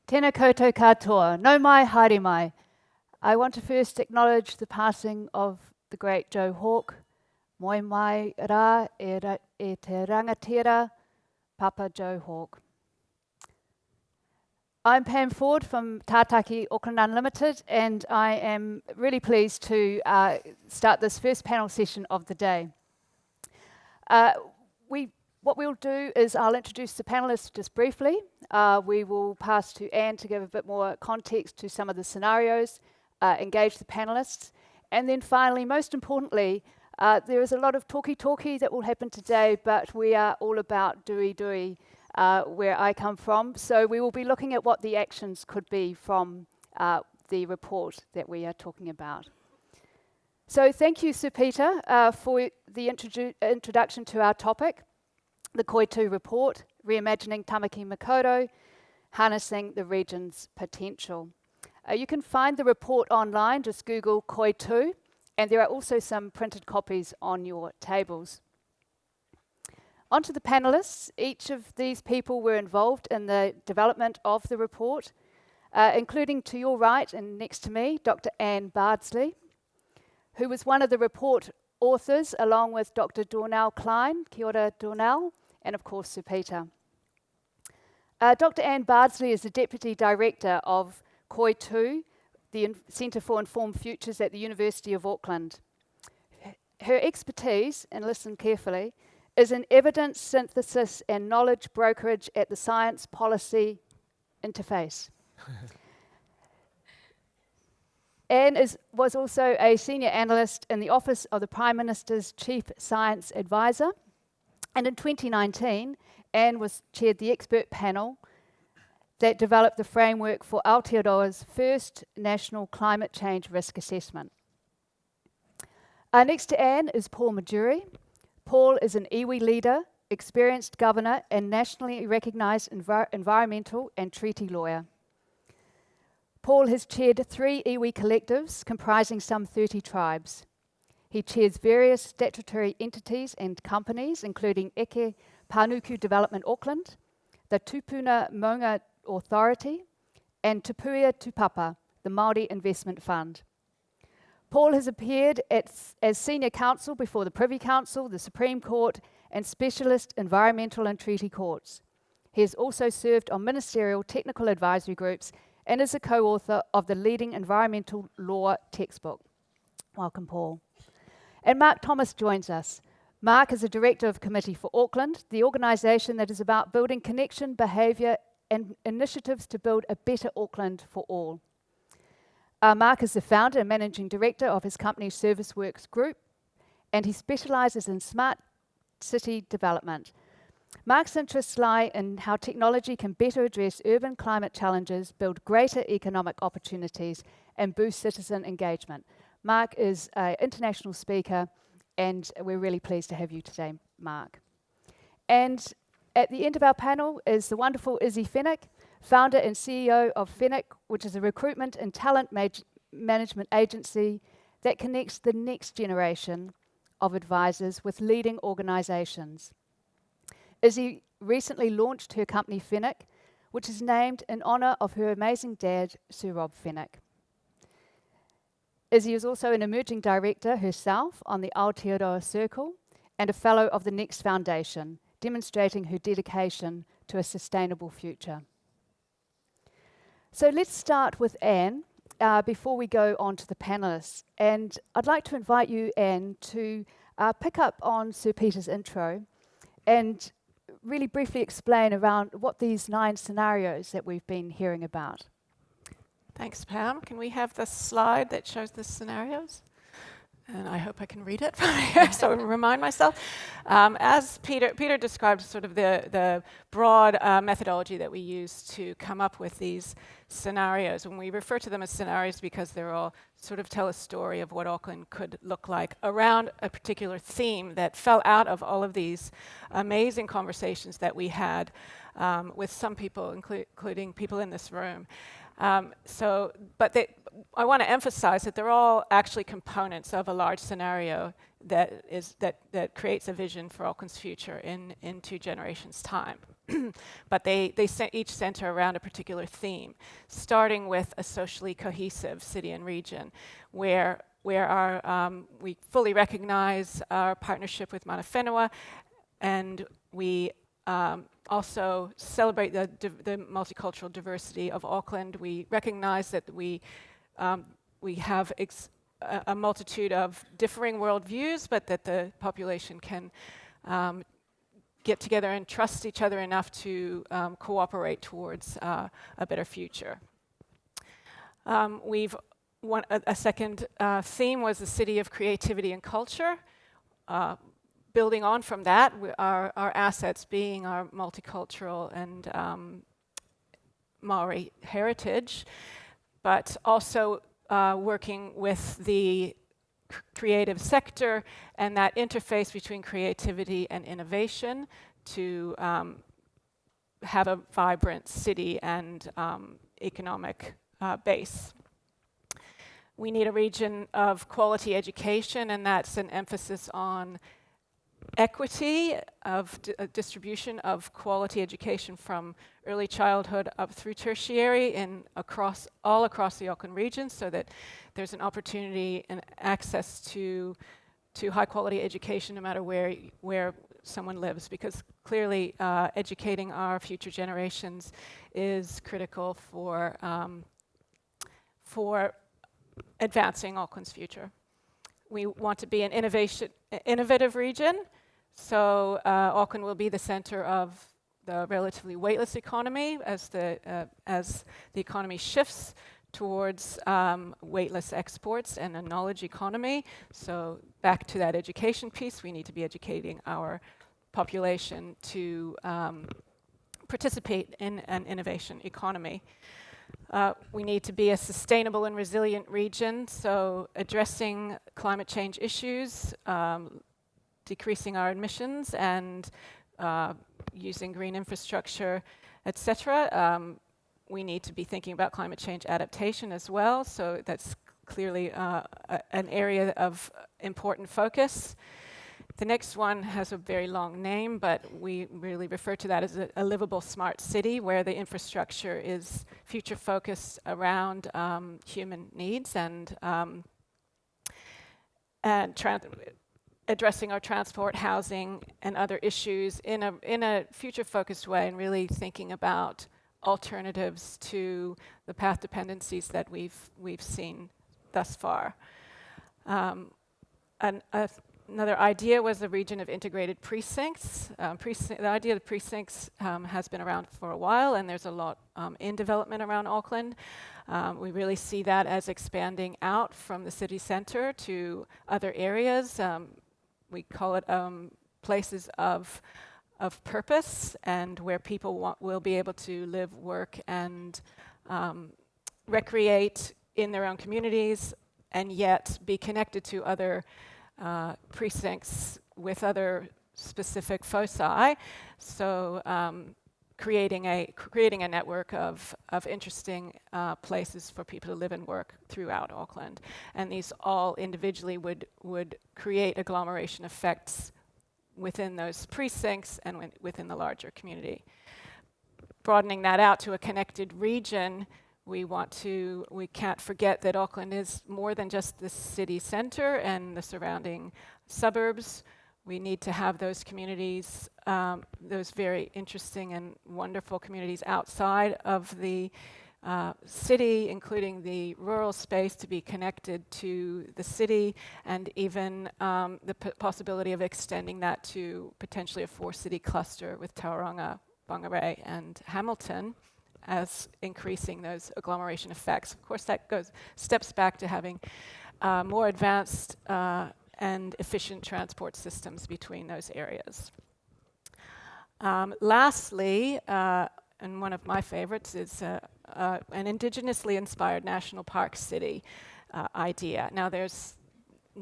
Tēnā koutou katoa, no mai, haere mai. I want to first acknowledge the passing of the great Joe Hawke. Moi mai rā e te rangatira, Papa Joe Hawke. I'm Pam Ford from Tātaki, Auckland Unlimited, and I am really pleased to start this first panel session of the day. What we'll do is I'll introduce the panelists just briefly. We will pass to Anne to give a bit more context to some of the scenarios, engage the panelists, and then finally, most importantly, there is a lot of talky that will happen today, but we are all about doey, where I come from. So we will be looking at what the actions could be from the report that we are talking about. So thank you, Sir Peter, for the introduction to our topic. The Koitu report, Reimagining TāMAKI Makaurau, Harnessing the Region's Potential. You can find the report online, just Google Koitu, and there are also some printed copies on your tables. On to the panelists. Each of these people were involved in the development of the report, including to your right and next to me, Dr. Anne Bardsley, who was one of the report authors, along with Dr. Dornell Klein, kia ora Dornell, and of course Sir Peter. Dr. Anne Bardsley is the Deputy Director of Koitu, the Centre for Informed Futures at the University of Auckland. Her expertise, and listen carefully, is in evidence synthesis and knowledge brokerage at the science policy interface. Anne was also a senior analyst in the Office of the Prime Minister's Chief Science Advisor. And in 2019, Anne chaired the expert panel that developed the framework for Aotearoa's first national climate change risk assessment. Next to Anne is Paul Majurey. Paul is an iwi leader, experienced governor, and nationally recognised environmental and treaty lawyer. Paul has chaired 3 iwi collectives comprising some 30 tribes. He chairs various statutory entities and companies, including Eke Panuku Development Auckland, the Tupuna Maunga Authority, and Te Puia Tupapa, the Māori Investment Fund. Paul has appeared as senior counsel before the Privy Council, the Supreme Court, and specialist environmental and treaty courts. He has also served on ministerial technical advisory groups and is a co-author of the leading environmental law textbook. Welcome, Paul. And Mark Thomas joins us. Mark is a director of Committee for Auckland, the organisation that is about building connection, behaviour and initiatives to build a better Auckland for all. Mark is the founder and managing director of his company Service Works Group, and he specialises in smart city development. Mark's interests lie in how technology can better address urban climate challenges, build greater economic opportunities, and boost citizen engagement. Mark is an international speaker, and we're really pleased to have you today, Mark. And at the end of our panel is the wonderful Izzy Fenwick, founder and CEO of Fenwick, which is a recruitment and talent management agency that connects the next generation of advisors with leading organisations. Izzy recently launched her company Fenwick, which is named in honour of her amazing dad, Sir Rob Fenwick. Izzy is also an emerging director herself on the Aotearoa Circle and a fellow of the Next Foundation, demonstrating her dedication to a sustainable future. So let's start with Anne before we go on to the panellists. And I'd like to invite you, Anne, to pick up on Sir Peter's intro and really briefly explain around what these 9 scenarios that we've been hearing about. Thanks, Pam. Can we have the slide that shows the scenarios? And I hope I can read it from here, so I remind myself. As Peter described sort of the broad methodology that we use to come up with these scenarios. And we refer to them as scenarios because they're all sort of tell a story of what Auckland could look like around a particular theme that fell out of all of these amazing conversations that we had with some people, including people in this room. I want to emphasize that they're all actually components of a large scenario that creates a vision for Auckland's future in 2 generations' time. but they each center around a particular theme, starting with a socially cohesive city and region, where we fully recognize our partnership with Mana Whenua, and we also celebrate the multicultural diversity of Auckland. We recognize that we have a multitude of differing worldviews, but that the population can get together and trust each other enough to cooperate towards a better future. A second theme was the city of creativity and culture. Building on from that, our assets being our multicultural and Maori heritage, but also working with the creative sector and that interface between creativity and innovation to have a vibrant city and economic base. We need a region of quality education, and that's an emphasis on equity of distribution of quality education from early childhood up through tertiary all across the Auckland region, so that there's an opportunity and access to high quality education no matter where someone lives, because clearly educating our future generations is critical for advancing Auckland's future. We want to be an innovative region, so Auckland will be the center of the relatively weightless economy as the economy shifts towards weightless exports and a knowledge economy. So back to that education piece, we need to be educating our population to participate in an innovation economy. We need to be a sustainable and resilient region, so addressing climate change issues, decreasing our emissions, and using green infrastructure, etc. We need to be thinking about climate change adaptation as well, so that's clearly an area of important focus. The next one has a very long name, but we really refer to that as a livable smart city, where the infrastructure is future focused around human needs and addressing our transport, housing, and other issues in a future focused way, and really thinking about alternatives to the path dependencies that we've seen thus far. Another idea was the region of integrated precincts. The idea of precincts has been around for a while, and there's a lot in development around Auckland. We really see that as expanding out from the city centre to other areas. We call it places of purpose, and where people will be able to live, work, and recreate in their own communities, and yet be connected to other precincts with other specific foci. So creating a network of interesting places for people to live and work throughout Auckland. And these all individually would create agglomeration effects within those precincts and within the larger community. Broadening that out to a connected region, we can't forget that Auckland is more than just the city centre and the surrounding suburbs. We need to have those communities, those very interesting and wonderful communities outside of the city, including the rural space, to be connected to the city, and even the possibility of extending that to potentially a 4-city cluster with Tauranga, Whangarei, and Hamilton, as increasing those agglomeration effects. Of course, that steps back to having more advanced and efficient transport systems between those areas. Lastly, and one of my favorites, is an indigenously inspired national park city idea. Now,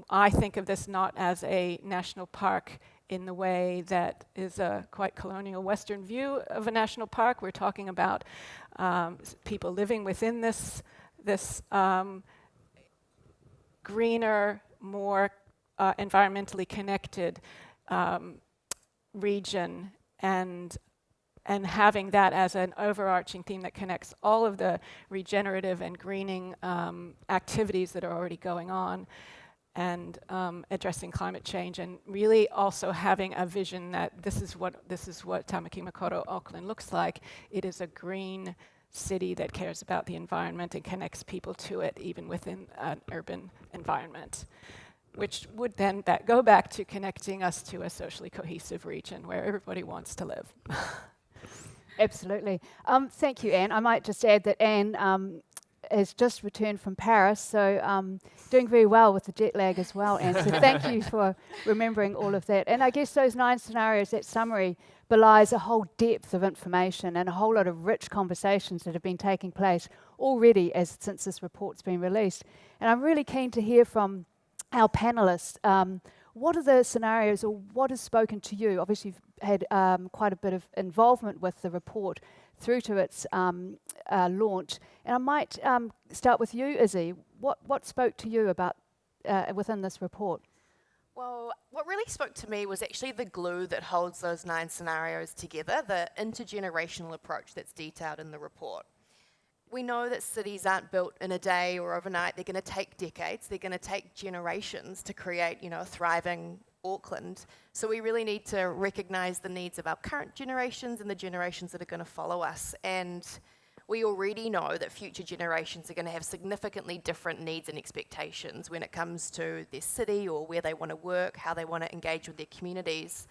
I think of this not as a national park in the way that is a quite colonial Western view of a national park. We're talking about people living within this greener, more environmentally connected region, and and having that as an overarching theme that connects all of the regenerative and greening activities that are already going on, and addressing climate change, and really also having a vision that this is what TāMAKI Makaurau Auckland looks like. It is a green city that cares about the environment and connects people to it, even within an urban environment, which would then go back to connecting us to a socially cohesive region where everybody wants to live. Absolutely. Thank you, Anne. I might just add that Anne has just returned from Paris, so doing very well with the jet lag as well, Anne. So thank you for remembering all of that. And I guess those 9 scenarios, that summary, belies a whole depth of information and a whole lot of rich conversations that have been taking place already since this report's been released. And I'm really keen to hear from our panellists. What are the scenarios, or what has spoken to you? Obviously, you've had quite a bit of involvement with the report through to its launch. And I might start with you, Izzy. What spoke to you about within this report? Well, what really spoke to me was actually the glue that holds those 9 scenarios together, the intergenerational approach that's detailed in the report. We know that cities aren't built in a day or overnight. They're going to take decades. They're going to take generations to create, a thriving Auckland. So we really need to recognise the needs of our current generations and the generations that are going to follow us. And we already know that future generations are going to have significantly different needs and expectations when it comes to their city or where they want to work, how they want to engage with their communities.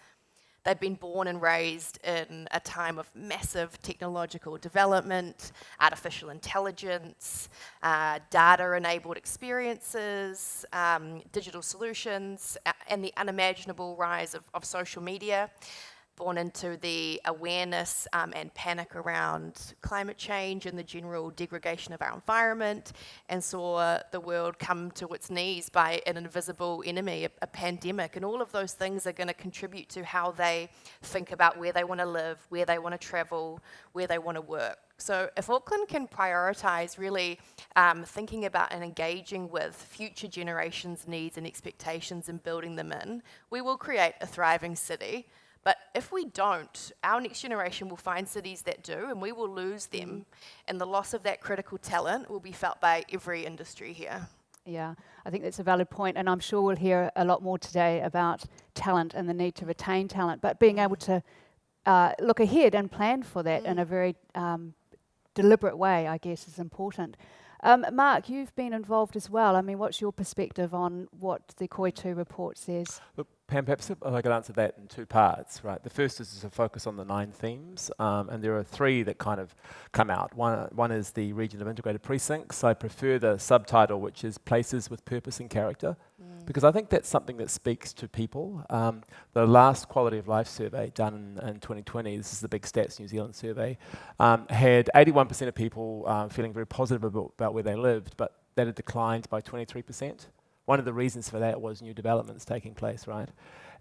They've been born and raised in a time of massive technological development, artificial intelligence, data-enabled experiences, digital solutions, and the unimaginable rise of social media. Born into the awareness and panic around climate change and the general degradation of our environment, and saw the world come to its knees by an invisible enemy, a pandemic. And all of those things are going to contribute to how they think about where they want to live, where they want to travel, where they want to work. So if Auckland can prioritise really thinking about and engaging with future generations' needs and expectations and building them in, we will create a thriving city. But if we don't, our next generation will find cities that do, and we will lose them. And the loss of that critical talent will be felt by every industry here. Yeah, I think that's a valid point, and I'm sure we'll hear a lot more today about talent and the need to retain talent, but being able to look ahead and plan for that in a very deliberate way, I guess, is important. Mark, you've been involved as well. I mean, what's your perspective on what the Koitu report says? Look, Pam, perhaps I could answer that in 2 parts, right? The first is to focus on the 9 themes, and there are 3 that kind of come out. One is the region of integrated precincts. I prefer the subtitle, which is Places with Purpose and Character, because I think that's something that speaks to people. The last quality of life survey done in 2020, this is the big Stats New Zealand survey, had 81% of people feeling very positive about where they lived, but that had declined by 23%. One of the reasons for that was new developments taking place, right?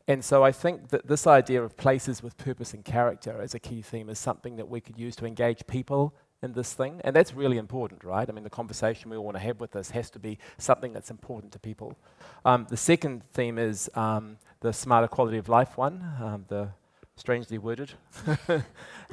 And so I think that this idea of places with purpose and character as a key theme is something that we could use to engage people in this thing, and that's really important, right? I mean, the conversation we all want to have with this has to be something that's important to people. The second theme is the smarter quality of life one, the strangely worded, a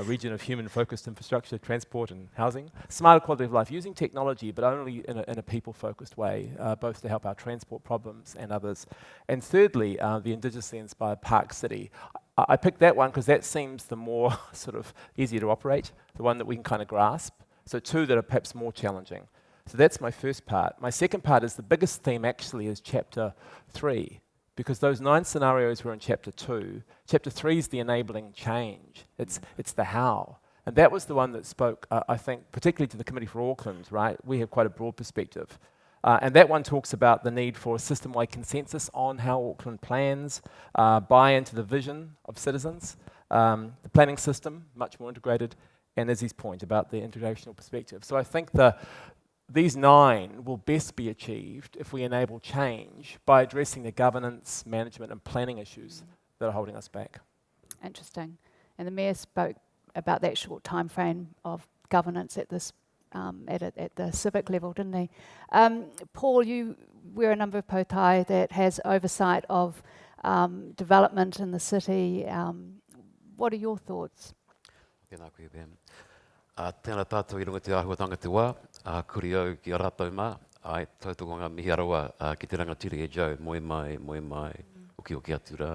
region of human-focused infrastructure, transport and housing. Smarter quality of life, using technology, but only in a people-focused way, both to help our transport problems and others. And thirdly, the indigenously inspired park city. I picked that one because that seems the more sort of easier to operate, the one that we can kind of grasp. So 2 that are perhaps more challenging. So that's my first part. My second part is the biggest theme actually is chapter 3. Because those 9 scenarios were in chapter 2. Chapter 3 is the enabling change. It's the how. And that was the one that spoke, I think, particularly to the Committee for Auckland, right? We have quite a broad perspective. And that one talks about the need for a system-wide consensus on how Auckland plans, buy into the vision of citizens, the planning system, much more integrated, and Izzy's point about the integrational perspective. So I think these 9 will best be achieved if we enable change by addressing the governance, management and planning issues that are holding us back. Interesting. And the Mayor spoke about that short time frame of governance at this at the civic level, didn't he? Paul, you wear a number of pōtae that has oversight of development in the city. What are your thoughts? Tēnā koe Pam. Tēnā tātou I runga te āhuatanga te wā, kuri au ki a rātou mā, ai tautoko ngā mihi arawa ki te rangatiri e Joe, moe mai, uki atu rā.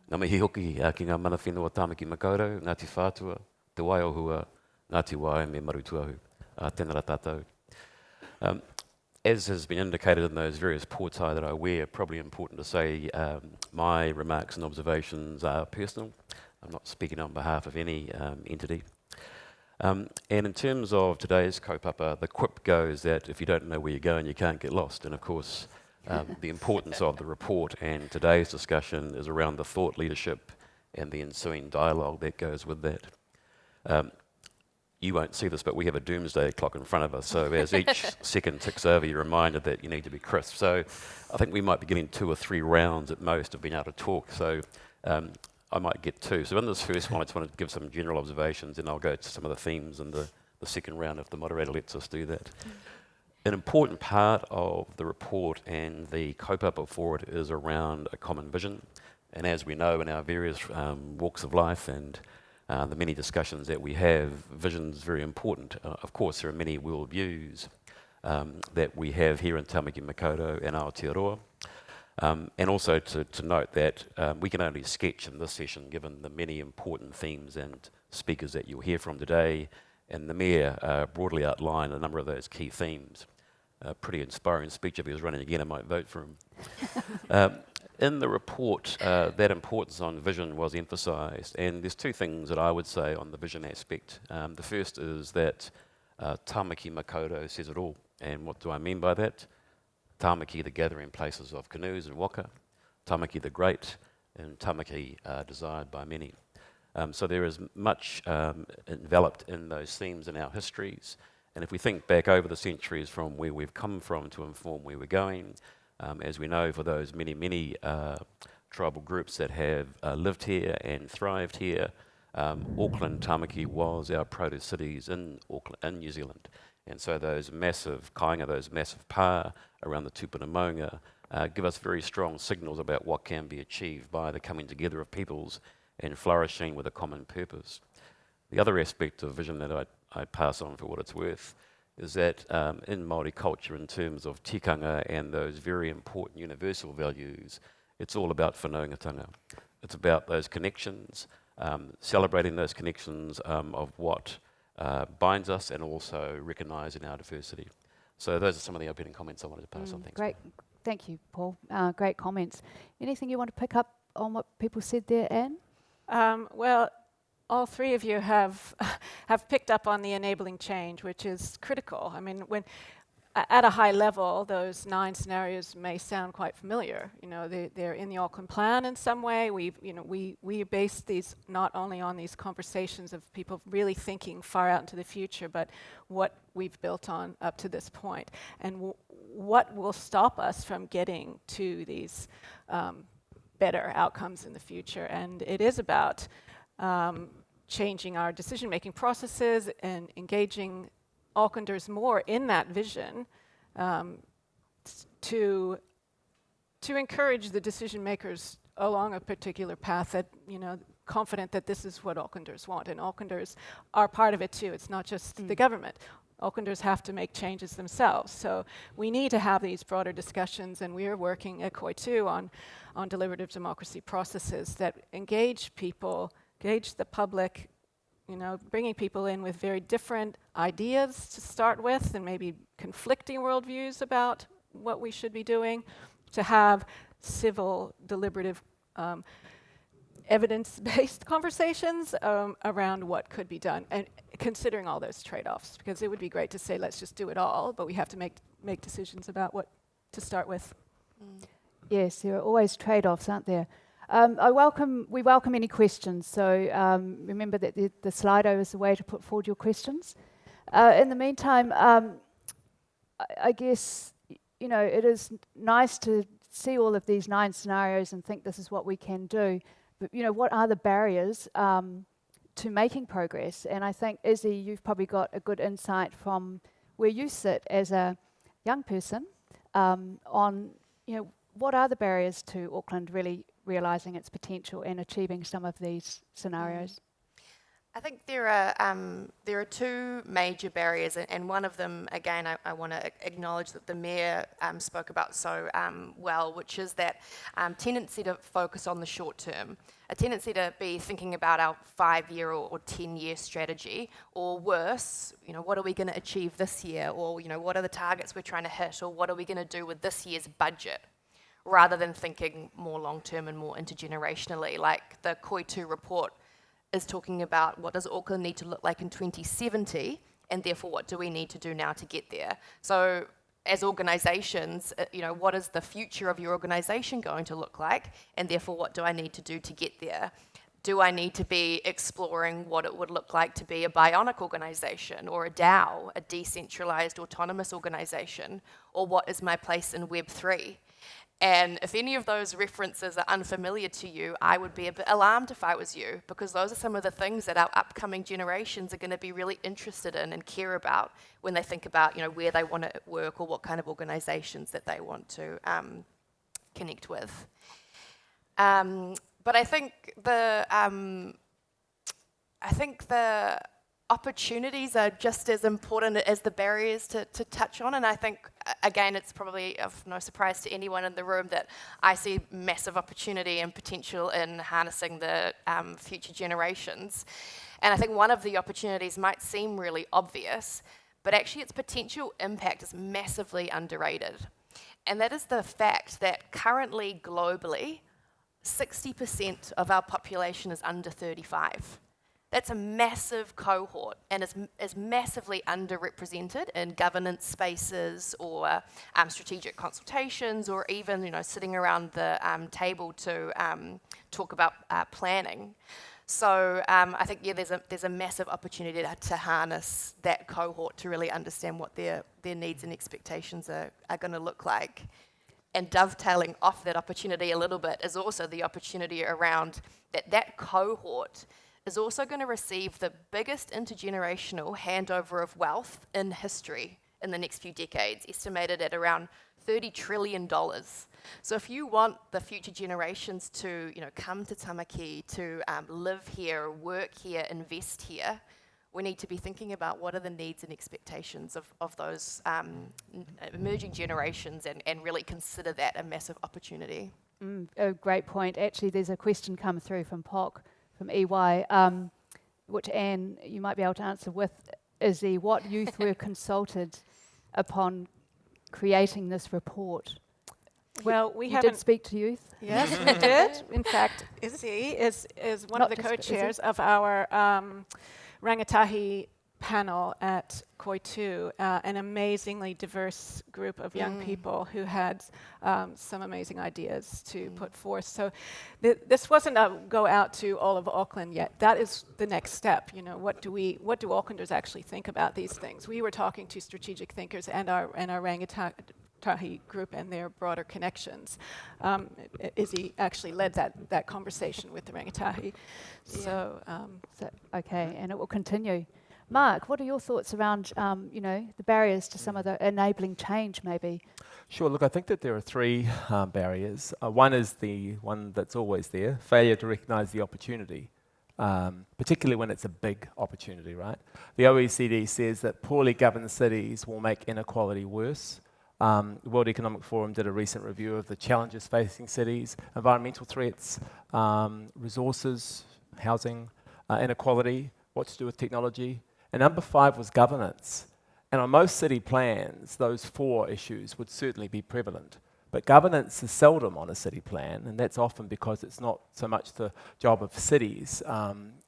Ngā mihi hoki ki ngā mana whenua tāmaki Makaurau, Ngāti Whātua, te Waiohua, Ngāti Wae me Marutuahu. Tēnā rā tātou. As has been indicated in those various pōtae that I wear, probably important to say my remarks and observations are personal. I'm not speaking on behalf of any entity. And in terms of today's kaupapa, the quip goes that if you don't know where you're going, you can't get lost. And of course, the importance of the report and today's discussion is around the thought leadership and the ensuing dialogue that goes with that. You won't see this, but we have a doomsday clock in front of us. So as each second ticks over, you're reminded that you need to be crisp. So I think we might be getting 2 or 3 rounds at most of being able to talk. So I might get 2. So in this first one, I just want to give some general observations, and I'll go to some of the themes in the second round if the moderator lets us do that. An important part of the report and the kaupapa for it is around a common vision. And as we know in our various walks of life and the many discussions that we have, vision is very important. Of course, there are many world views that we have here in Tāmaki Makaurau and Aotearoa. And also to note that we can only sketch in this session given the many important themes and speakers that you'll hear from today, and the Mayor broadly outlined a number of those key themes. Pretty inspiring speech. If he was running again, I might vote for him. In the report, that importance on vision was emphasised, and there's 2 things that I would say on the vision aspect. The first is that Tāmaki Makaurau says it all, and what do I mean by that? Tāmaki, the gathering places of canoes and waka, Tāmaki the great, and Tāmaki desired by many. So there is much enveloped in those themes in our histories, and if we think back over the centuries from where we've come from to inform where we're going, as we know, for those many tribal groups that have lived here and thrived here, Auckland, Tāmaki was our proto-cities in Auckland, in New Zealand. And so those massive kāinga, those massive pā around the tūpuna maunga give us very strong signals about what can be achieved by the coming together of peoples and flourishing with a common purpose. The other aspect of vision that I pass on for what it's worth is that in Māori culture, in terms of tikanga and those very important universal values, it's all about whanaungatanga. It's about those connections, celebrating those connections of what binds us and also recognising our diversity. So those are some of the opening comments I wanted to pass on. Thanks. Great. Thank you, Paul. Great comments. Anything you want to pick up on what people said there, Anne? Well, all 3 of you have picked up on the enabling change, which is critical. I mean, when at a high level, those 9 scenarios may sound quite familiar. You know, they're in the Auckland Plan in some way. We base these not only on these conversations of people really thinking far out into the future, but what we've built on up to this point, and what will stop us from getting to these better outcomes in the future. And it is about changing our decision-making processes and engaging Aucklanders more in that vision to encourage the decision makers along a particular path that, you know, confident that this is what Aucklanders want. And Aucklanders are part of it too. It's not just the government. Aucklanders have to make changes themselves. So we need to have these broader discussions, and we are working at KOI too on deliberative democracy processes that engage people, engage the public, you know, bringing people in with very different ideas to start with and maybe conflicting worldviews about what we should be doing, to have civil, deliberative, evidence-based conversations around what could be done, and considering all those trade-offs, because it would be great to say, let's just do it all, but we have to make decisions about what to start with. Yes, there are always trade-offs, aren't there? We welcome any questions, so remember that the Slido is the way to put forward your questions. In the meantime, I guess, you know, it is nice to see all of these 9 scenarios and think this is what we can do, but, you know, what are the barriers to making progress? And I think, Izzy, you've probably got a good insight from where you sit as a young person on, you know, what are the barriers to Auckland really realising its potential and achieving some of these scenarios? I think there are two major barriers, and one of them, again, I want to acknowledge that the Mayor spoke about so well, which is that tendency to focus on the short term, a tendency to be thinking about our 5-year or 10-year strategy, or worse, what are we going to achieve this year, or what are the targets we're trying to hit, or what are we going to do with this year's budget, rather than thinking more long term and more intergenerationally, like the Koitu report is talking about what does Auckland need to look like in 2070, and therefore what do we need to do now to get there. So as organisations, what is the future of your organisation going to look like, and therefore what do I need to do to get there? Do I need to be exploring what it would look like to be a bionic organisation, or a DAO, a decentralised autonomous organisation, or what is my place in Web3? And if any of those references are unfamiliar to you, I would be a bit alarmed if I was you, because those are some of the things that our upcoming generations are going to be really interested in and care about when they think about, where they want to work or what kind of organisations that they want to connect with. But I think the opportunities are just as important as the barriers to touch on, and I think, again, it's probably of no surprise to anyone in the room that I see massive opportunity and potential in harnessing the future generations. And I think one of the opportunities might seem really obvious, but actually its potential impact is massively underrated. And that is the fact that currently, globally, 60% of our population is under 35. That's a massive cohort, and is massively underrepresented in governance spaces or strategic consultations, or even sitting around the table to talk about planning. So I think there's a massive opportunity to harness that cohort to really understand what their needs and expectations are going to look like. And dovetailing off that opportunity a little bit is also the opportunity around that cohort is also going to receive the biggest intergenerational handover of wealth in history in the next few decades, estimated at around $30 trillion. So if you want the future generations to come to TＡMAKI, to live here, work here, invest here, we need to be thinking about what are the needs and expectations of those emerging generations, and really consider that a massive opportunity. A great point. Actually, there's a question come through from POC, from EY, which Anne, you might be able to answer with Izzy. What youth were consulted upon creating this report? Well, we You did speak to youth? Yes, we did. In fact, Izzy is one Not of the just co-chairs Izzy. of our Rangatahi panel at Koitu, an amazingly diverse group of young people who had some amazing ideas to put forth. So this wasn't a go out to all of Auckland yet. That is the next step. What do Aucklanders actually think about these things? We were talking to strategic thinkers and our Rangatahi group and their broader connections. Izzy actually led that conversation with the Rangatahi. So, Okay, and it will continue. Mark, what are your thoughts around, the barriers to some of the enabling change, maybe? Sure, look, I think that there are three barriers. One is the one that's always there, failure to recognise the opportunity, particularly when it's a big opportunity, right? The OECD says that poorly governed cities will make inequality worse. The World Economic Forum did a recent review of the challenges facing cities, environmental threats, resources, housing, inequality, what to do with technology. And number 5 was governance. And on most city plans, those 4 issues would certainly be prevalent. But governance is seldom on a city plan, and that's often because it's not so much the job of cities,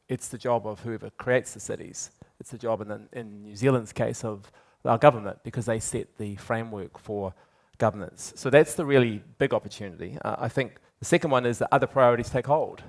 it's the job of whoever creates the cities. It's the job, in New Zealand's case, of our government, because they set the framework for governance. So that's the really big opportunity. I think the second one is that other priorities take hold.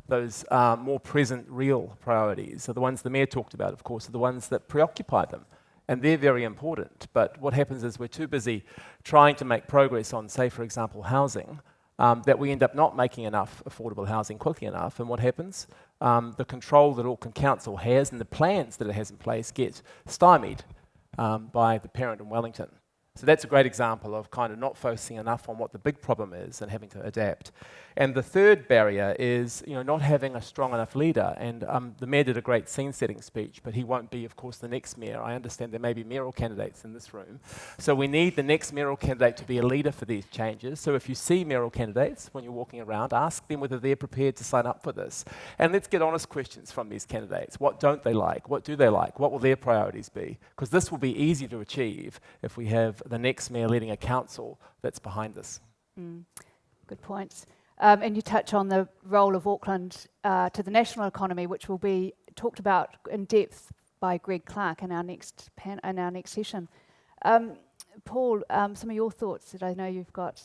Those more present, real priorities are the ones the Mayor talked about, of course, are the ones that preoccupy them. And they're very important. But what happens is we're too busy trying to make progress on, say, for example, housing, that we end up not making enough affordable housing quickly enough. And what happens? The control that Auckland Council has and the plans that it has in place get stymied by the parent in Wellington. So that's a great example of kind of not focusing enough on what the big problem is and having to adapt. And the third barrier is, not having a strong enough leader. And the mayor did a great scene-setting speech, but he won't be, of course, the next mayor. I understand there may be mayoral candidates in this room. So we need the next mayoral candidate to be a leader for these changes. So if you see mayoral candidates when you're walking around, ask them whether they're prepared to sign up for this. And let's get honest questions from these candidates. What don't they like? What do they like? What will their priorities be? Because this will be easy to achieve if we have the next mayor leading a council that's behind this. Good points. And you touch on the role of Auckland to the national economy, which will be talked about in depth by Greg Clark in our next session. Paul, some of your thoughts that I know you've got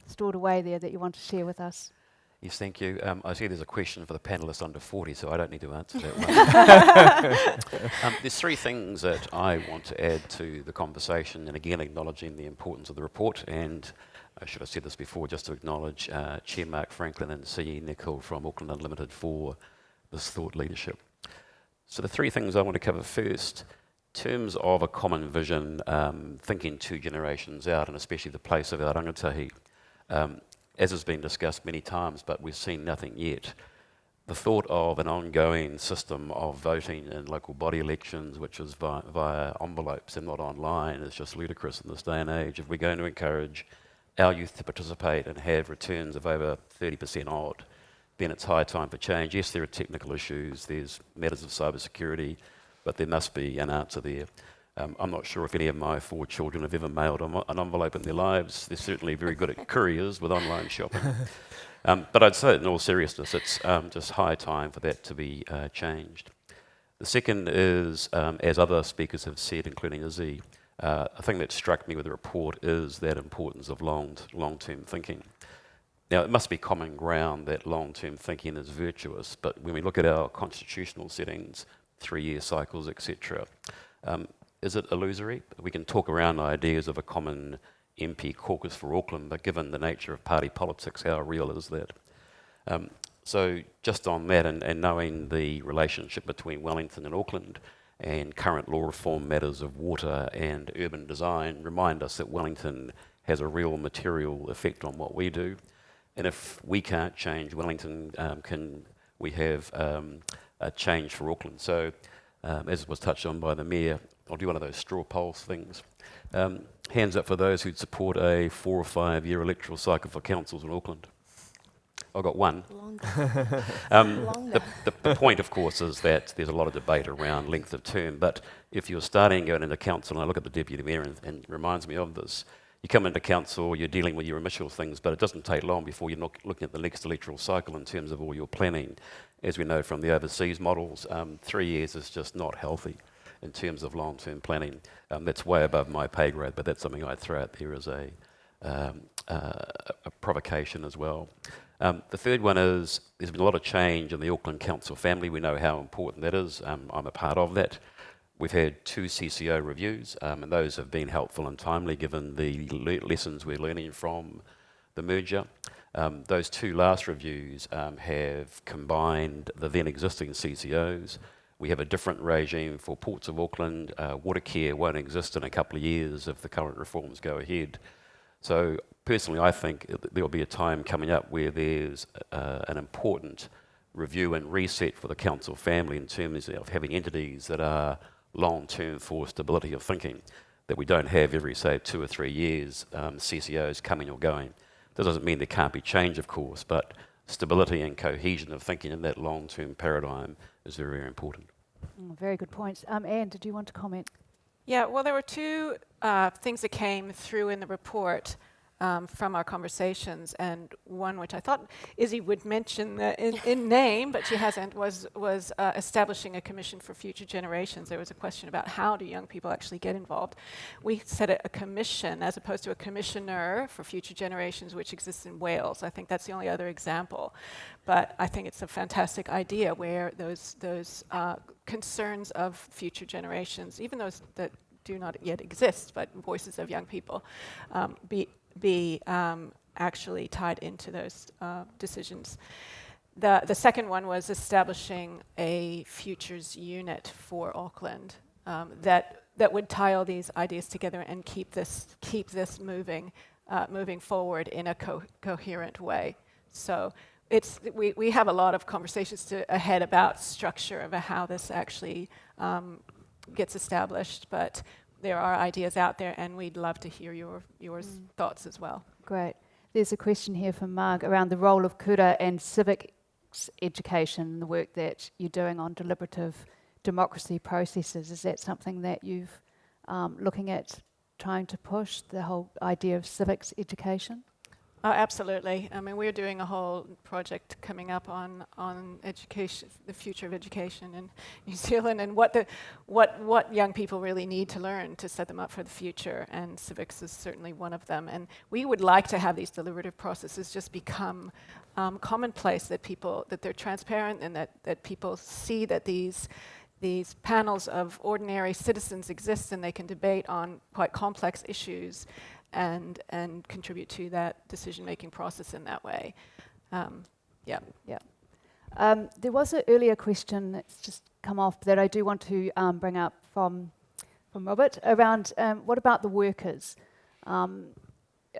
stored away there that you want to share with us. Yes, thank you. I see there's a question for the panellists under 40, so I don't need to answer that one. There's three things that I want to add to the conversation, and again acknowledging the importance of the report, and I should have said this before, just to acknowledge Chair Mark Franklin and CE Nicole from Auckland Unlimited for this thought leadership. So the three things I want to cover first, in terms of a common vision, thinking 2 generations out, and especially the place of our rangatahi, as has been discussed many times, but we've seen nothing yet. The thought of an ongoing system of voting in local body elections, which is via envelopes and not online, is just ludicrous in this day and age. If we're going to encourage our youth to participate and have returns of over 30% odd, then it's high time for change. Yes, there are technical issues, there's matters of cybersecurity, but there must be an answer there. I'm not sure if any of my 4 children have ever mailed an envelope in their lives. They're certainly very good at couriers with online shopping. But I'd say in all seriousness, it's just high time for that to be changed. The second is, as other speakers have said, including Izzy, a thing that struck me with the report is that importance of long-term thinking. Now, it must be common ground that long-term thinking is virtuous, but when we look at our constitutional settings, 3-year cycles, etc., is it illusory? We can talk around ideas of a common MP caucus for Auckland, but given the nature of party politics, how real is that? So just on that, and knowing the relationship between Wellington and Auckland and current law reform matters of water and urban design remind us that Wellington has a real material effect on what we do. And if we can't change Wellington, can we have a change for Auckland? So as was touched on by the Mayor, I'll do one of those straw polls things. Hands up for those who'd support a 4 or 5 year electoral cycle for councils in Auckland. I've got one. Longer. The point, of course, is that there's a lot of debate around length of term, but if you're starting going into council, and I look at the Deputy Mayor and it reminds me of this, you come into council, you're dealing with your initial things, but it doesn't take long before you're looking at the next electoral cycle in terms of all your planning. As we know from the overseas models, 3 years is just not healthy in terms of long-term planning. That's way above my pay grade, but that's something I'd throw out there as a provocation as well. The third one is there's been a lot of change in the Auckland Council family. We know how important that is. I'm a part of that. We've had 2 CCO reviews, and those have been helpful and timely given the lessons we're learning from the merger. Those 2 last reviews have combined the then existing CCOs. We have a different regime for Ports of Auckland. Water care won't exist in a couple of years if the current reforms go ahead. So personally, I think there'll be a time coming up where there's an important review and reset for the council family in terms of having entities that are long-term for stability of thinking, that we don't have every, say, 2 or 3 years CCOs coming or going. That doesn't mean there can't be change, of course, but stability and cohesion of thinking in that long-term paradigm is very, very important. Very good points. Anne, did you want to comment? Yeah, well, there were 2 things that came through in the report from our conversations, and one which I thought Izzy would mention in name, but she hasn't, was establishing a commission for future generations. There was a question about how do young people actually get involved. We said a commission as opposed to a commissioner for future generations, which exists in Wales. I think that's the only other example. But I think it's a fantastic idea where those concerns of future generations, even those that do not yet exist, but voices of young people, be actually tied into those decisions. The second one was establishing a futures unit for Auckland that that would tie all these ideas together and keep this moving forward in a coherent way. So we have a lot of conversations ahead about structure, about how this actually gets established, but there are ideas out there, and we'd love to hear your thoughts as well. Great. There's a question here from Marg around the role of kura and civic education, the work that you're doing on deliberative democracy processes. Is that something that you've looking at trying to push, the whole idea of civics education? Oh, absolutely. I mean, we're doing a whole project coming up on education, the future of education in New Zealand, and what young people really need to learn to set them up for the future, and civics is certainly one of them. And we would like to have these deliberative processes just become commonplace, that they're transparent, and that people see that these panels of ordinary citizens exist, and they can debate on quite complex issues and contribute to that decision-making process in that way. Yeah. There was an earlier question that's just come off that I do want to bring up from Robert around what about the workers? A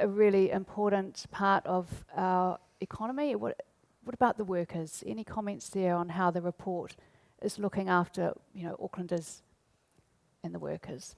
really important part of our economy. What about the workers? Any comments there on how the report is looking after, Aucklanders and the workers?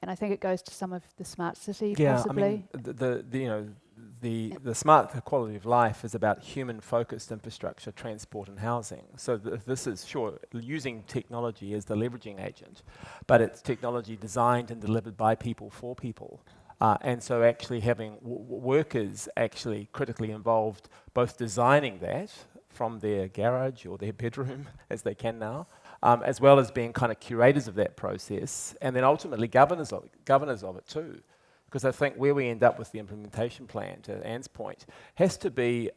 And I think it goes to some of the smart city, possibly. I mean, the smart quality of life is about human-focused infrastructure, transport and housing. So this is, sure, using technology as the leveraging agent, but it's technology designed and delivered by people for people. And so actually having workers actually critically involved, both designing that from their garage or their bedroom, as they can now, as well as being kind of curators of that process, and then ultimately governors of it too. Because I think where we end up with the implementation plan, to Anne's point, has to be,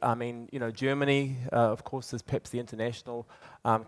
Germany, of course, is perhaps the international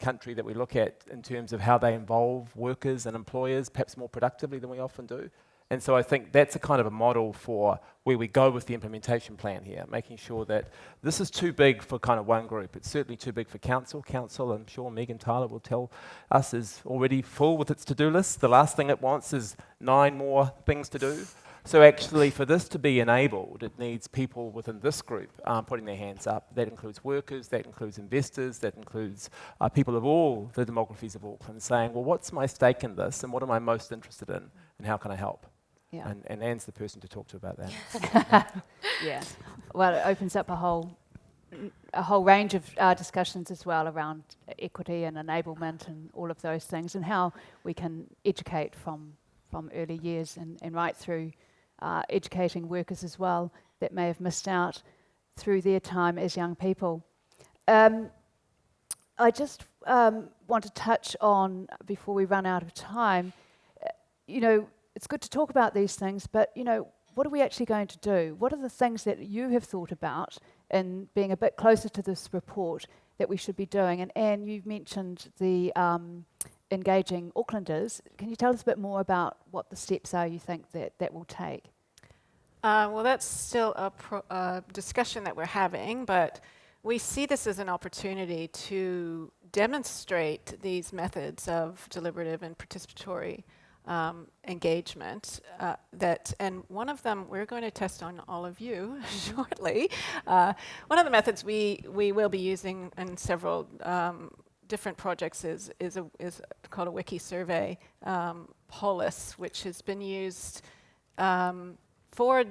country that we look at in terms of how they involve workers and employers, perhaps more productively than we often do. And so I think that's a kind of a model for where we go with the implementation plan here, making sure that this is too big for kind of one group. It's certainly too big for council. Council, I'm sure Megan Tyler will tell us, is already full with its to-do list. The last thing it wants is 9 more things to do. So actually, for this to be enabled, it needs people within this group putting their hands up. That includes workers, that includes investors, that includes people of all the demographies of Auckland saying, well, what's my stake in this, and what am I most interested in, and how can I help? Yeah. And Anne's the person to talk to about that. Yeah. Well, it opens up a whole range of discussions as well around equity and enablement and all of those things, and how we can educate from early years and right through educating workers as well that may have missed out through their time as young people. I just want to touch on, before we run out of time, it's good to talk about these things, but, what are we actually going to do? What are the things that you have thought about in being a bit closer to this report that we should be doing? And Anne, you've mentioned the engaging Aucklanders. Can you tell us a bit more about what the steps are you think that will take? Well, that's still a discussion that we're having, but we see this as an opportunity to demonstrate these methods of deliberative and participatory engagement, and one of them we're going to test on all of you shortly. One of the methods we will be using in several different projects is called a wiki survey, Polis, which has been used for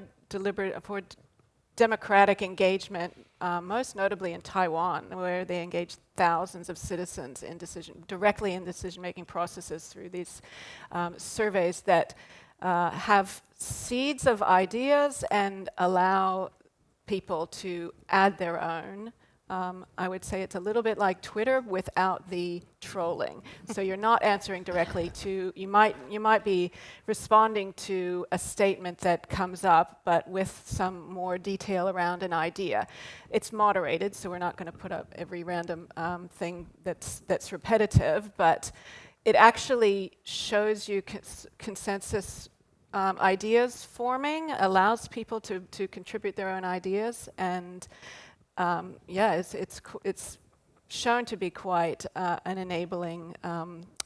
democratic engagement, most notably in Taiwan, where they engage thousands of citizens directly in decision-making processes through these surveys that have seeds of ideas and allow people to add their own. I would say it's a little bit like Twitter without the trolling. So you're not answering directly to, you might be responding to a statement that comes up, but with some more detail around an idea. It's moderated, so we're not going to put up every random thing that's repetitive, but it actually shows you consensus ideas forming, allows people to contribute their own ideas, and it's shown to be quite an enabling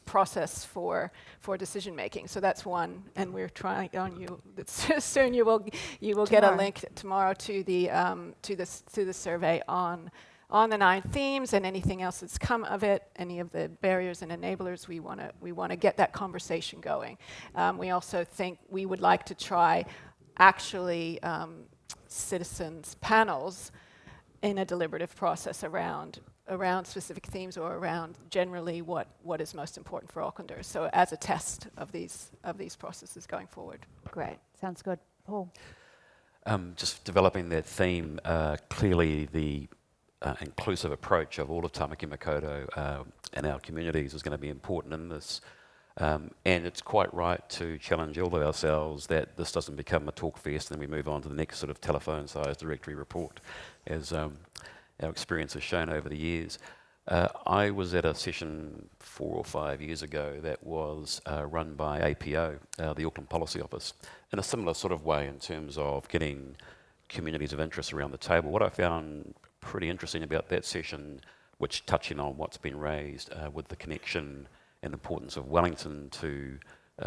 process for decision making. So that's one, and we're trying on you. Soon you will get a link tomorrow to the survey on the 9 themes and anything else that's come of it, any of the barriers and enablers. We want to get that conversation going. We also think we would like to try actually citizens panels in a deliberative process around specific themes or around generally what is most important for Aucklanders. So as a test of these processes going forward. Great, sounds good. Paul? Just developing that theme, clearly the inclusive approach of all of TāMAKI Makaurau and our communities is going to be important in this. And it's quite right to challenge all of ourselves that this doesn't become a talk fest and we move on to the next sort of telephone-sized directory report, as our experience has shown over the years. I was at a session 4 or 5 years ago that was run by APO, the Auckland Policy Office, in a similar sort of way in terms of getting communities of interest around the table. What I found pretty interesting about that session, which touching on what's been raised with the connection and importance of Wellington to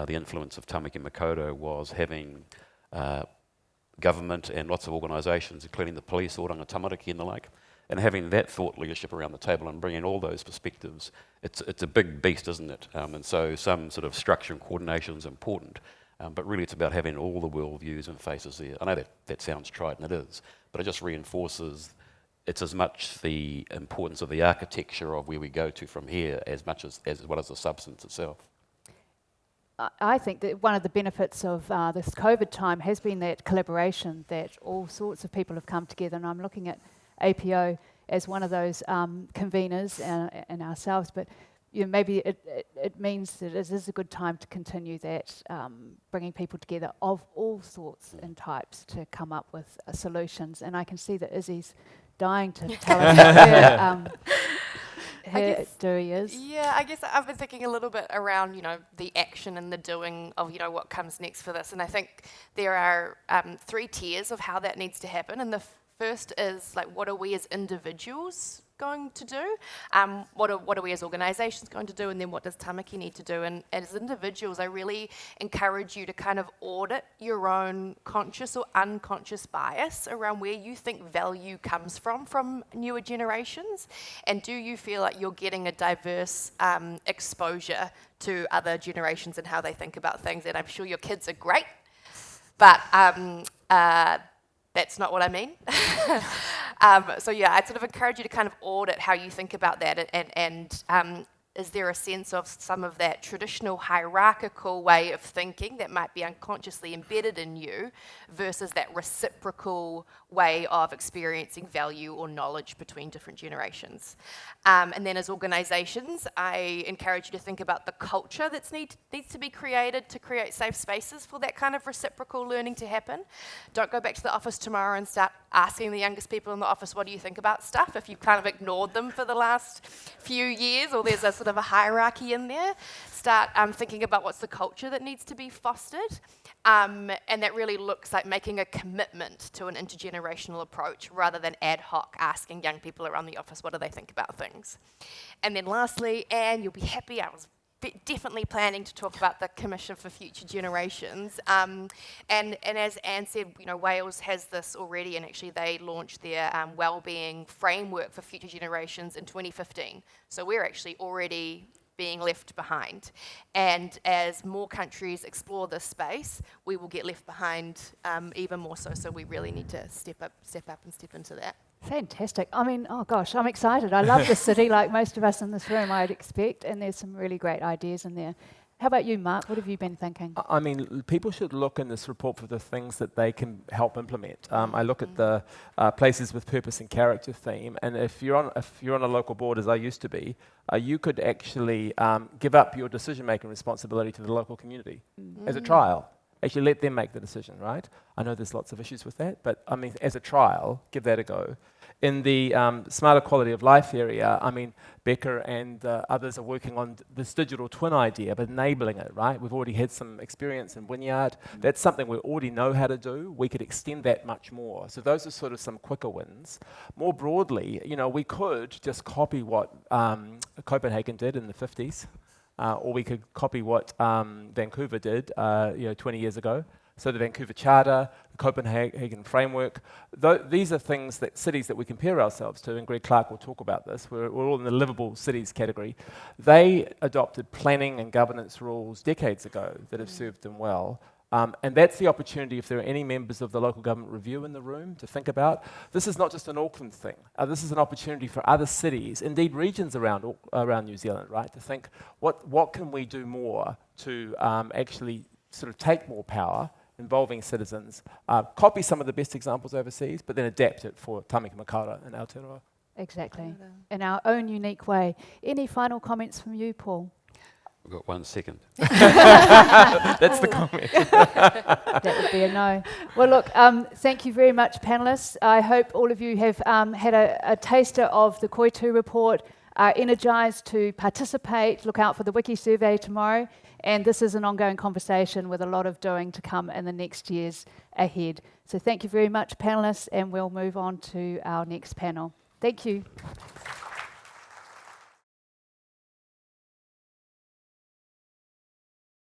the influence of TāMAKI Makaurau, was having government and lots of organisations, including the police, Oranga Tamariki and the like, and having that thought leadership around the table and bringing all those perspectives. It's a big beast, isn't it? And so some sort of structure and coordination is important, but really it's about having all the worldviews and faces there. I know that sounds trite, and it is, but it just reinforces it's as much the importance of the architecture of where we go to from here as much as well as the substance itself. I think that one of the benefits of this COVID time has been that collaboration, that all sorts of people have come together, and I'm looking at APO as one of those conveners and ourselves, but maybe it means that it is a good time to continue that, bringing people together of all sorts and types to come up with solutions. And I can see that Izzy's dying to tell us what her doing is. Yeah, I guess I've been thinking a little bit around, the action and the doing of, what comes next for this. And I think there are 3 tiers of how that needs to happen. And the first is, what are we as individuals going to do? What are we as organisations going to do? And then what does TＡMAKI need to do? And as individuals, I really encourage you to kind of audit your own conscious or unconscious bias around where you think value comes from newer generations. And do you feel like you're getting a diverse exposure to other generations and how they think about things? And I'm sure your kids are great, but that's not what I mean. So yeah, I'd sort of encourage you to kind of audit how you think about that, and is there a sense of some of that traditional hierarchical way of thinking that might be unconsciously embedded in you versus that reciprocal way of experiencing value or knowledge between different generations? And then as organisations, I encourage you to think about the culture that needs to be created to create safe spaces for that kind of reciprocal learning to happen. Don't go back to the office tomorrow and start asking the youngest people in the office, what do you think about stuff, if you've kind of ignored them for the last few years, or there's a sort of a hierarchy in there. Start thinking about what's the culture that needs to be fostered. And that really looks like making a commitment to an intergenerational approach rather than ad hoc asking young people around the office what do they think about things. And then lastly, and you'll be happy, I was definitely planning to talk about the Commission for Future Generations. And as Anne said, Wales has this already, and actually they launched their wellbeing framework for future generations in 2015. So we're actually already being left behind. And as more countries explore this space, we will get left behind even more so. So we really need to step up and step into that. Fantastic. I mean, oh gosh, I'm excited. I love the city, like most of us in this room, I'd expect, and there's some really great ideas in there. How about you, Mark? What have you been thinking? I mean, people should look in this report for the things that they can help implement. I look at the places with purpose and character theme, and if you're on a local board, as I used to be, you could actually give up your decision-making responsibility to the local community as a trial. Actually let them make the decision, right? I know there's lots of issues with that, but I mean, as a trial, give that a go. In the smarter quality of life area, I mean, Becca and others are working on this digital twin idea, but enabling it, right? We've already had some experience in Wynyard. That's something we already know how to do. We could extend that much more. So those are sort of some quicker wins. More broadly, we could just copy what Copenhagen did in the 50s. or we could copy what Vancouver did 20 years ago. So the Vancouver Charter, the Copenhagen Framework, these are things that cities that we compare ourselves to, and Greg Clark will talk about this, we're all in the livable cities category. They adopted planning and governance rules decades ago that have served them well. And that's the opportunity, if there are any members of the local government review in the room, to think about. This is not just an Auckland thing. This is an opportunity for other cities, indeed regions around New Zealand, right, to think, what can we do more to actually sort of take more power, involving citizens, copy some of the best examples overseas, but then adapt it for Tāmaki Makaurau and Aotearoa. Exactly, in our own unique way. Any final comments from you, Paul? We've got 1 second. That's the comment. That would be a no. Well, look, thank you very much, panellists. I hope all of you have had a taster of the Koitu report, are energised to participate, look out for the wiki survey tomorrow, and this is an ongoing conversation with a lot of doing to come in the next years ahead. So thank you very much, panellists, and we'll move on to our next panel. Thank you.